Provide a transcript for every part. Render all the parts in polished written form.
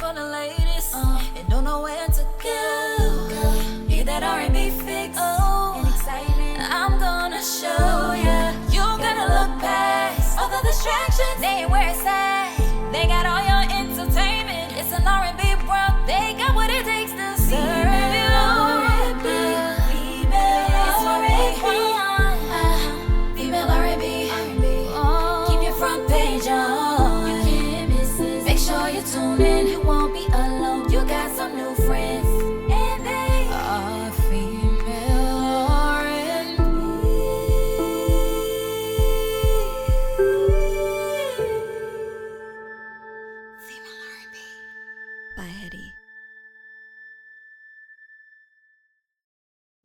for the ladies and don't know where to go. Need that R&B fix and excitement. I'm gonna show ya. You gotta look past all the distractions. They ain't where it's at. They got all your entertainment. It's an R&B world. They got what it takes to serve it all. Female R&B. Keep your front page on. You can't miss it. Make sure you tune in. You won't be alone. You got some new friends, and they are female R&B. Female R&B by Eddie.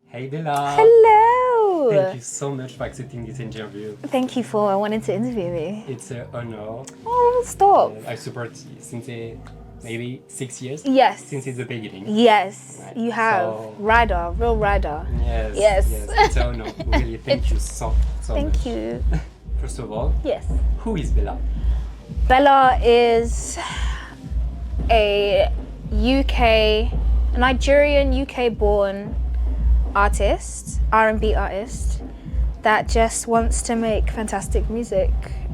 Hey Bellah! Hello! Thank you so much for accepting this interview. Thank you for wanting to interview me. It's an honor. Oh, stop. I support you since maybe 6 years? Yes. Since the beginning. Yes, Right. you have. So- Rider, real rider. Yes. Yes. It's an honor. Really, thank you so much. Thank you. First of all, Yes. who is Bellah? Bellah is a Nigerian, UK born artist, R&B artist that just wants to make fantastic music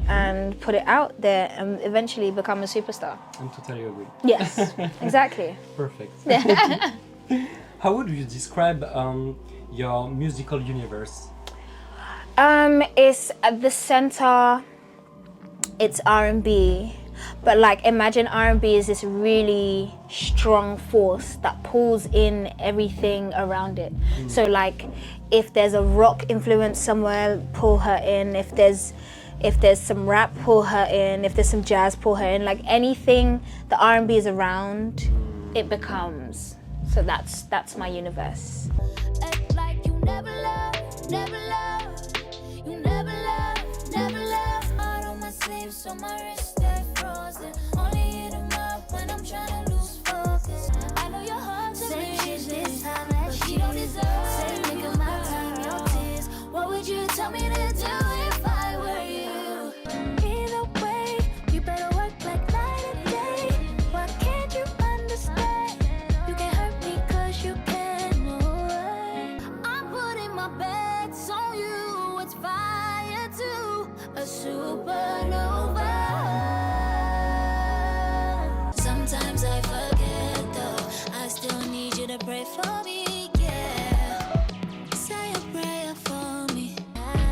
and put it out there and eventually become a superstar. I'm totally agree. Yes, exactly. Perfect. How would you describe your musical universe? It's at the center. It's R&B, but like imagine R&B is this really strong force that pulls in everything around it. So like, if there's a rock influence somewhere, pull her in. If there's some rap, pull her in. If there's some jazz, pull her in. Like anything the R&B is around, it becomes. So that's my universe. Act like you never loved, never loved. You never loved, never loved. Heart on my sleeve, so my wrist stay frozen. Only hit 'em up when I'm trying to lose focus. I know your heart's a bitch this time, but she don't deserve. Say, nigga, my time, your tears. What would you tell me to do if I were you? Either way, you better work like night and day. Why can't you understand? You can't hurt me 'cause you can. No way. I'm putting my bets on you. It's fire to a supernova. Sometimes I forget though. I still need you to pray for me, yeah. Say a prayer for me.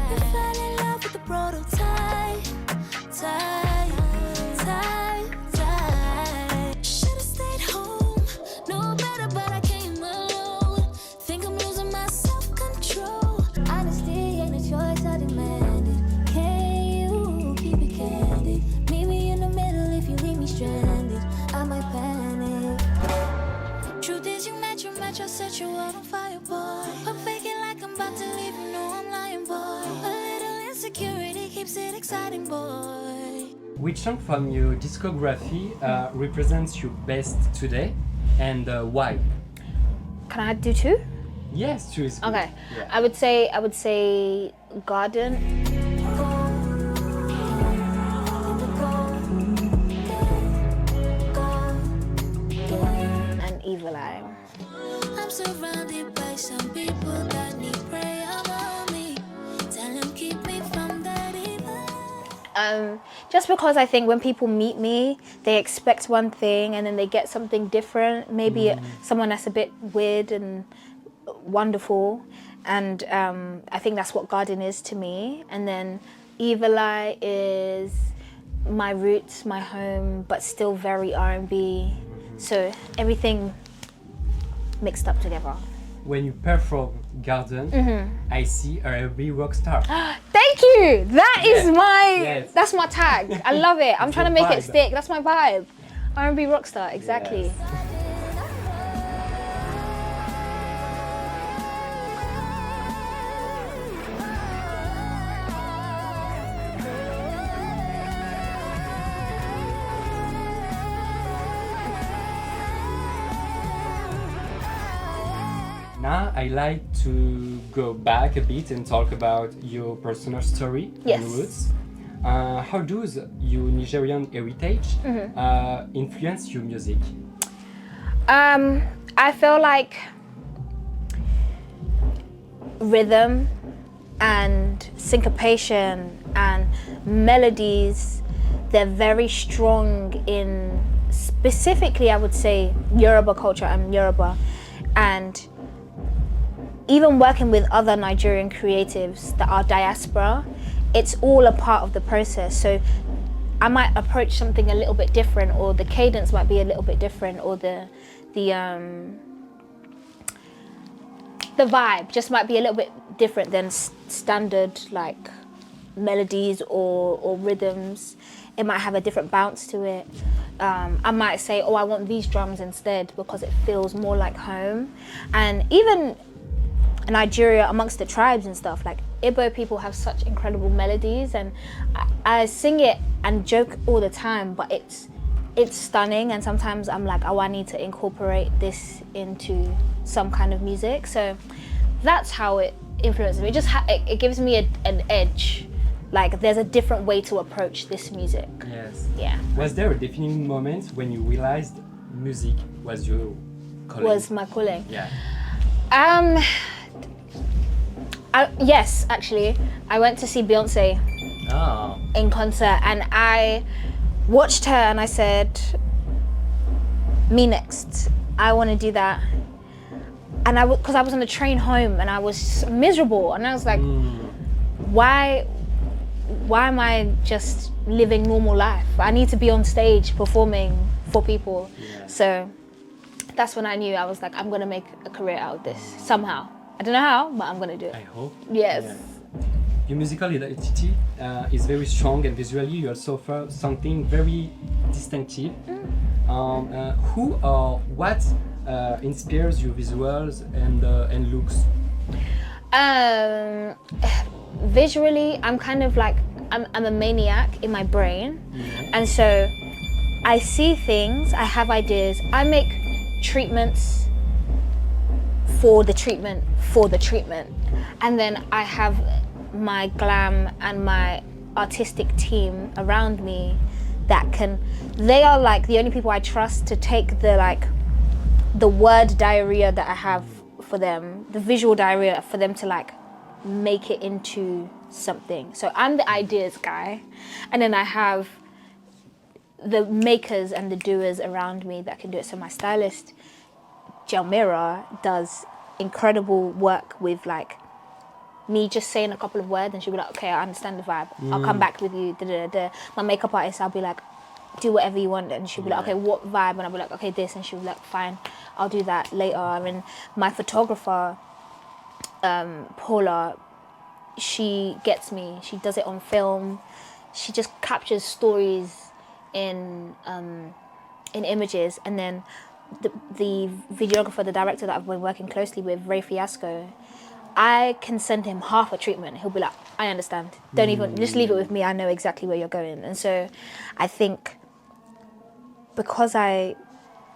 You fell in love with the prototype. Should've stayed home. No better, but I came alone. Think I'm losing my self-control. Honesty ain't a choice, I demand it. Can you keep it candid? Meet me in the middle if you leave me stranded. I might panic. Truth is you match, I set you out on fire, boy. I'm faking like I'm about to leave, you know I'm lying, boy. A little insecurity keeps it exciting, boy. Which song from your discography represents you best today, and why? Can I do two? Yes, two is good. Okay. Yeah. I would say Garden. And Evil Eye. I'm surrounded by some people that need prayer on me. Tell them keep me from that evil. Just because I think when people meet me, they expect one thing and then they get something different. Maybe someone that's a bit weird and wonderful. And I think that's what Garden is to me. And then Evil Eye is my roots, my home, but still very R&B. So everything mixed up together. When you perform Garden, I see a R&B rock star. Thank you. That is Yes. that's my tag. I love it. I'm It's trying to your make it vibe. stick. That's my vibe. R&B rock star, exactly. Yes. Now I like to go back a bit and talk about your personal story Yes. and roots. How does your Nigerian heritage influence your music? I feel like rhythm and syncopation and melodies, they're very strong in, specifically I would say, Yoruba culture. I'm Yoruba, and even working with other Nigerian creatives that are diaspora, it's all a part of the process. So I might approach something a little bit different, or the cadence might be a little bit different, or the vibe just might be a little bit different than standard like melodies or rhythms. It might have a different bounce to it. I might say, oh, I want these drums instead because it feels more like home. And even Nigeria, amongst the tribes and stuff, like Igbo people have such incredible melodies, and I sing it and joke all the time, but it's stunning, and sometimes I'm like, oh, I need to incorporate this into some kind of music. So that's how it influences me. It just it gives me an edge. Like there's a different way to approach this music. Yes. Yeah. Was there a defining moment when you realized music was your calling? Was my calling? Yeah. Yes, actually, I went to see Beyoncé in concert, and I watched her and I said, me next. I want to do that. And because I was on the train home and I was miserable, and I was like, why am I just living normal life? I need to be on stage performing for people. Yeah. So that's when I knew. I was like, I'm gonna make a career out of this somehow. I don't know how, but I'm gonna do it. I hope. Yes. Yeah. Your musical identity is very strong, and visually you also offer something very distinctive. Who or what inspires your visuals and looks? Visually, I'm kind of like, I'm a maniac in my brain. And so I see things, I have ideas, I make treatments for the treatment, and then I have my glam and my artistic team around me that they are like the only people I trust to take the word diarrhea that I have for them, the visual diarrhea, for them to like make it into something. So I'm the ideas guy, and then I have the makers and the doers around me that can do it. So my stylist, Miraa, does incredible work with like me just saying a couple of words, and she'll be like, okay, I understand the vibe. I'll come back with you. My makeup artist, I'll be like, do whatever you want, and she'll be like, okay, what vibe? And I'll be like, okay, this, and she'll be like, fine, I'll do that later. I mean, my photographer, Paula, she gets me. She does it on film. She just captures stories in images, and then the videographer, the director that I've been working closely with, Ray Fiasco, I can send him half a treatment. He'll be like, I understand. Don't even, just leave it with me. I know exactly where you're going. And so I think because I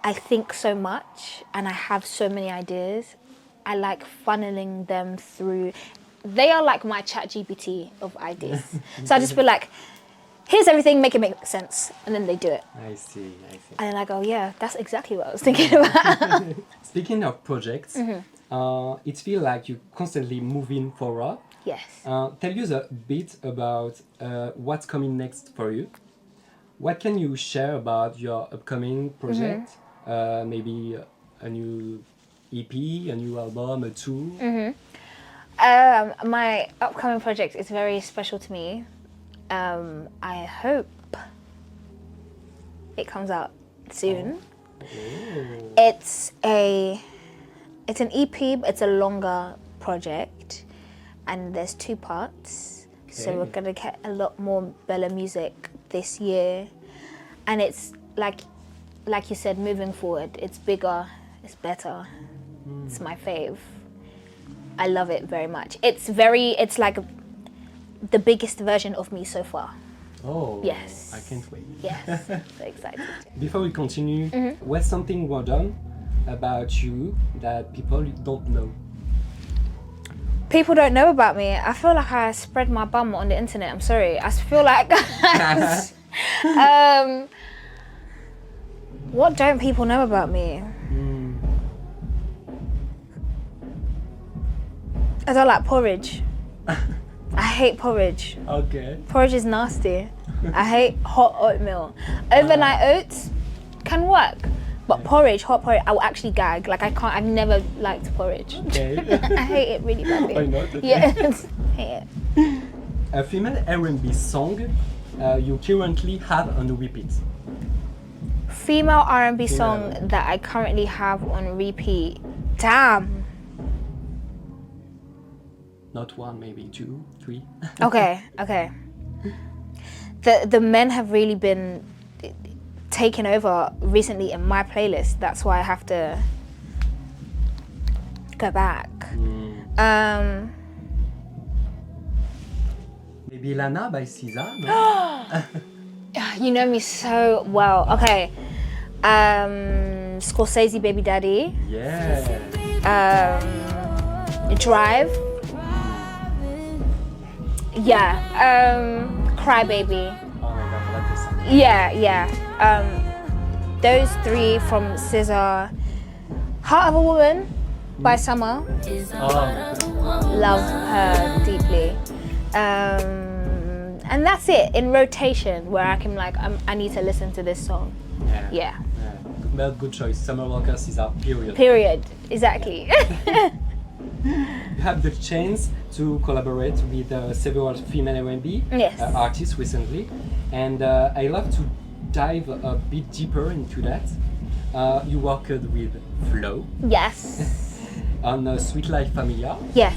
think so much and I have so many ideas, I like funneling them through. They are like my ChatGPT of ideas. So I just feel like, here's everything, make it make sense. And then they do it. I see. And then I go, yeah, that's exactly what I was thinking about. Speaking of projects, it feels like you're constantly moving forward. Yes. Tell us a bit about what's coming next for you. What can you share about your upcoming project? Maybe a new EP, a new album, a tour? My upcoming project is very special to me. I hope it comes out soon. It's an EP, but it's a longer project, and there's 2 parts. So we're gonna get a lot more Bellah music this year, and it's like you said, moving forward. It's bigger, it's better. It's my fave. I love it very much. It's like the biggest version of me so far. Oh, yes. I can't wait. Yes, so excited. Before we continue, what's something well done about you that people don't know? People don't know about me. I feel like I spread my bum on the internet. I'm sorry. I feel like what don't people know about me? I don't like porridge. I hate porridge. Okay. Porridge is nasty. I hate hot oatmeal. Overnight oats can work, but porridge, hot porridge, I will actually gag. Like I can't. I've never liked porridge. Okay. I hate it really badly. Why not? Okay. Yes, hate it. A female R&B song you currently have on repeat. Female R&B song Yeah. that I currently have on repeat. Damn. Not one, maybe 2, 3. Okay. The men have really been taken over recently in my playlist. That's why I have to go back. Maybe Lana by Caesar. No? You know me so well. Okay. Scorsese Baby Daddy. Yeah. Drive. Yeah. Cry Baby. Oh my god, I love this song. Yeah. Those three from SZA. Heart of a Woman by Summer. Oh my god. Love her deeply. And that's it in rotation where I can I need to listen to this song. Yeah. Well, good choice. Summer Walker, Caesar, period. Period. Exactly. You have the chance to collaborate with several female R&B Yes. artists recently, and I love to dive a bit deeper into that. You worked with Flo Yes. on Sweet Life Familia. Yes.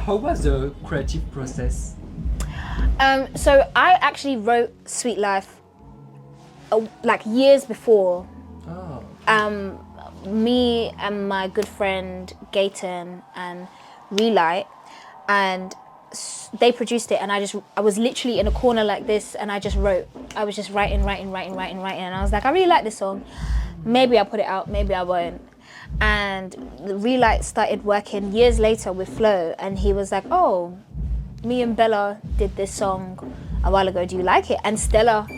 How was the creative process? So I actually wrote Sweet Life years before. Oh. Me and my good friend Gayton and Relight, and they produced it, and I was literally in a corner like this, and I just wrote. I was just writing, and I was like, I really like this song. Maybe I'll put it out, maybe I won't. And the Relight started working years later with Flo, and he was like, oh, me and Bellah did this song a while ago, do you like it? And Stella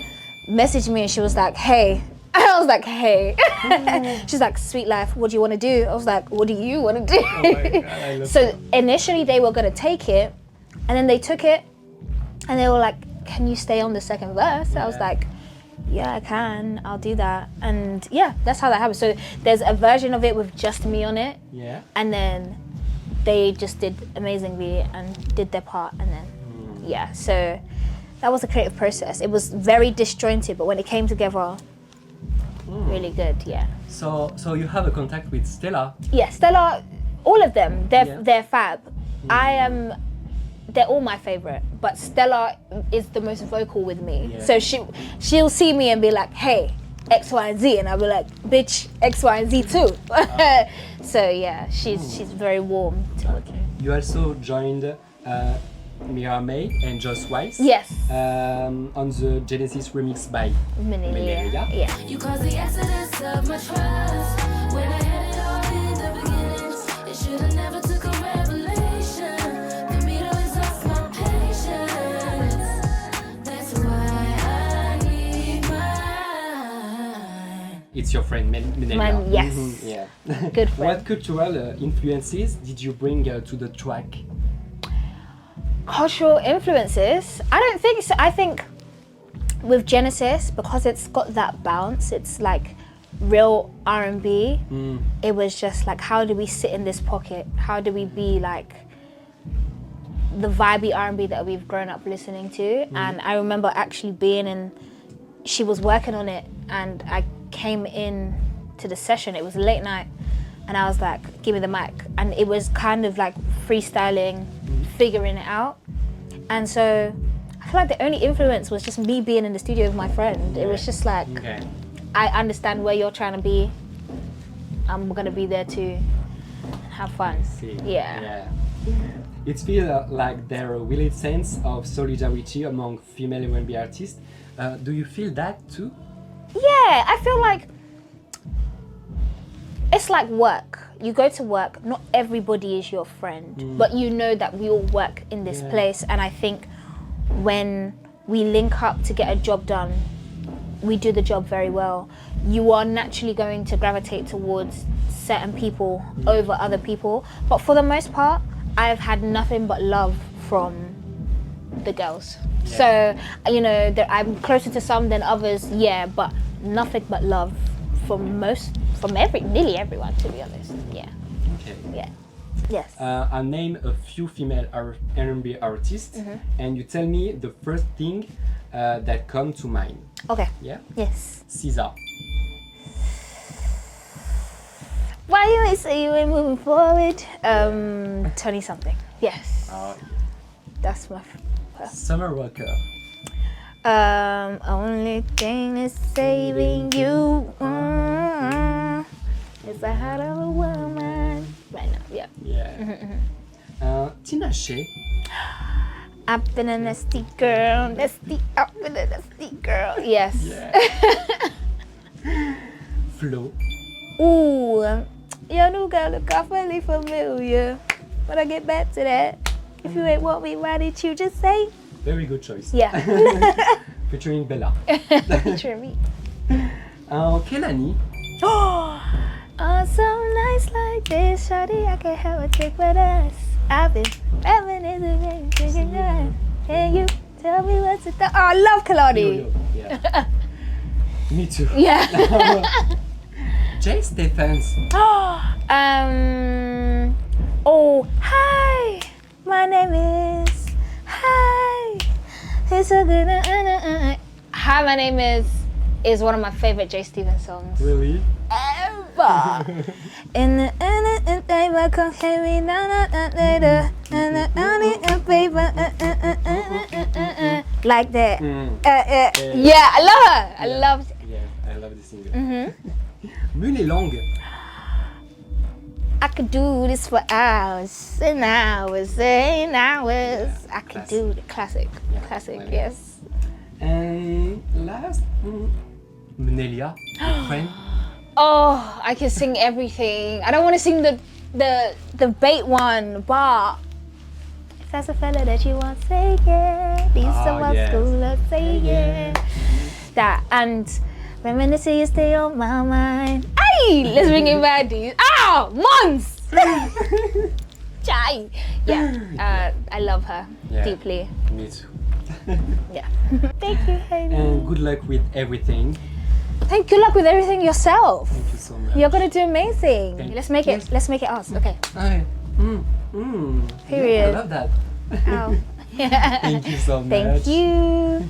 messaged me and she was like, hey. I was like, hey. She's like, Sweet Life, what do you want to do? I was like, what do you want to do? Oh my God, I love So that. initially they were going to take it, and then they took it, and they were like, can you stay on the second verse? I was Yeah. like, yeah, I can, I'll do that. And yeah, that's how that happened. So there's a version of it with just me on it, Yeah. and then they just did amazingly and did their part, and then yeah, so that was a creative process. It was very disjointed, but when it came together, really good. Yeah. So you have a contact with Stella. Yeah, Stella, all of them, Yeah. they're fab. They're all my favorite, but Stella is the most vocal with me. Yeah. So she'll see me and be like, hey, X, Y, and Z, and I'll be like, bitch, X, Y, and Z too. So yeah, she's very warm. Okay. You also joined Miraa and Joyce Wrice. Yes. On the Genesis remix by Mnelia. Mnelia. Yeah. You caused the accidents of my trust. When I had it all in the beginning, it should have never took a revelation for me to exhaust my patience. That's why I need mine. It's your friend Mnelia. Man, yes. Yeah. Good friend. What cultural influences did you bring to the track? Cultural influences? I don't think so. I think with Genesis, because it's got that bounce, it's like real R&B. It was just like, how do we sit in this pocket? How do we be like the vibey R&B that we've grown up listening to? And I remember actually being in, she was working on it, and I came in to the session. It was late night, and I was like, give me the mic. And it was kind of like freestyling, figuring it out. And so I feel like the only influence was just me being in the studio with my friend. It was just like, Okay. I understand where you're trying to be. I'm gonna be there too. And I have fun. See. Yeah. It feels like there a really sense of solidarity among female R&B artists. Do you feel that too? Yeah, I feel like it's like work. You go to work, not everybody is your friend, but you know that we all work in this place. And I think when we link up to get a job done, we do the job very well. You are naturally going to gravitate towards certain people over other people. But for the most part, I've had nothing but love from the girls. So, you know, I'm closer to some than others, but nothing but love from nearly everyone, to be honest. Yeah. Okay. Yeah. Yes. I'll name a few female R&B artists, and you tell me the first thing that come to mind. Okay. Yeah. Yes. Caesar. Why you ain't say you ain't moving forward? 20 something. Yes. That's my Summer Walker. Only thing that's saving you is the heart of a woman. Right now, yeah. Yeah. Tina Shea. I've been a nasty girl, I've been a nasty girl. Yes. Yeah. Flo. Ooh, your new girl look awfully familiar. When I get back to that, if you ain't want me, why did you just say? Very good choice. Yeah. Featuring Bellah. Featuring me. Kelani. Oh, so nice like this, shawty, I can't help but take with us. I've been reminiscing, thinking good. Can you tell me what's it? Oh, I love Kalani. Yeah. Me too. Yeah. Jay Stephens. Oh, hi. My name is. Hi. It's a good. Hi, my name is one of my favorite Jay Stevens songs. Really? Ever. In the paper, come hit me later. Paper, like that. Yeah, I love her. I love. Yeah, I love this singer. Mnelia. I could do this for hours and hours and hours. I could do the classic. Classic, yes. And last, Mnelia, your friend. Oh, I can sing everything. I don't want to sing the bait one, but if that's a fella that you want, say yeah. These are my school, say yeah. That and reminiscing, you stay on my mind. Hey, let's bring it back. Months. Chai. Yeah, I love her deeply. Me too. Yeah. Thank you, Hayden. And good luck with everything. Good luck with everything yourself. Thank you so much. You're gonna do amazing. Thank Let's make it us. Okay. Period. Period. I love that. Ow. Thank you so much. Thank you.